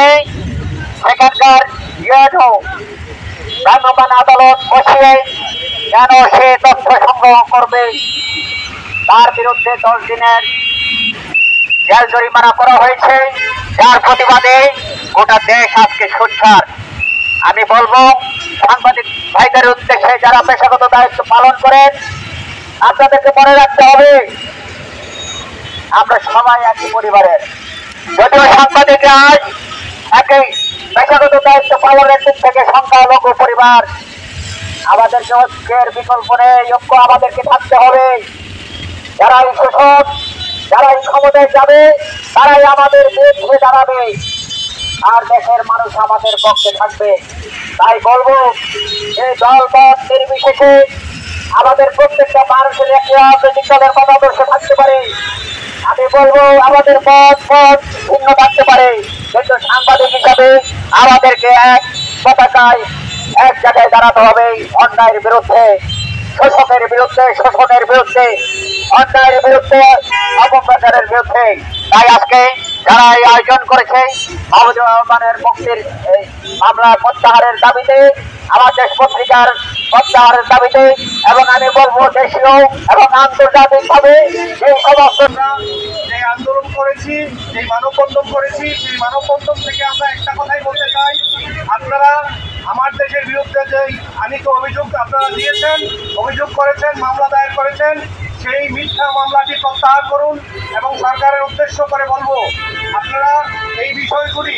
কারণে সেখানকার ভ্রাম্যমাণ আদালত বসিয়ে কেন সে তথ্য সংগ্রহ করবে, তার বিরুদ্ধে 10 দিনের জেল জরিমানা করা হয়েছে, যার প্রতিবাদে গোটা দেশ আজকে সোচ্চার। আমি বলবো সাংবাদিক ভাইদের উদ্দেশ্যে, যারা পেশাগত দায়িত্ব পালন করেন, আপনাদেরকে মনে রাখতে হবে আমরা সবাই একই পরিবারের। যদিও সাংবাদিকরা আজ একই পেশাগত দায়িত্ব পালনের দিক থেকে সংখ্যালঘু পরিবার, আমাদেরকে ঐক্যের বিকল্প নেই, ঐক্য আমাদেরকে থাকতে হবে। যারাই শোষক, যারাই ক্ষমতায় যাবে, তারাই আমাদের বিরুদ্ধে দাঁড়াবে, আর দেশের মানুষ আমাদের পক্ষে থাকবে। তাই বলবো যে দলমত নির্বিশেষে আমাদের প্রত্যেকটা মানুষের একটি রাজনৈতিক দলের মতাদর্শ থাকতে পারে। আমি বলবো আমাদের মত ভিন্ন থাকতে পারে, কিন্তু সাংবাদিক হিসাবে আমাদেরকে এক পতাকায় এক জায়গায় দাঁড়াতে হবে অন্যায়ের বিরুদ্ধে, শোষকের বিরুদ্ধে, শোষণের বিরুদ্ধে, অন্যায়ের বিরুদ্ধে, অপপ্রচারের বিরুদ্ধে। তাই আজকে যারা এই আয়োজন করেছে মাহমুদুর রহমানের মুক্তির এই মামলা প্রত্যাহারের দাবিতে, আমার দেশ পত্রিকার প্রত্যাহারের দাবিতে, এবং আমি বলবো দেশীয় এবং আন্তর্জাতিক ভাবে এই সমস্ত যে আন্দোলন করেছি, যে মানববন্ধন করেছি, সেই মানববন্ধন থেকে আমরা একটা কথাই বলতে চাই, আপনারা আমার দেশের বিরুদ্ধে যে আনিত অভিযোগ আপনারা দিয়েছেন, অভিযোগ করেছেন, মামলা দায়ের করেছেন, সেই মিথ্যা মামলাটি প্রত্যাহার করুন। এবং সরকারের উদ্দেশ্য করে বলবো, আপনারা এই বিষয়গুলি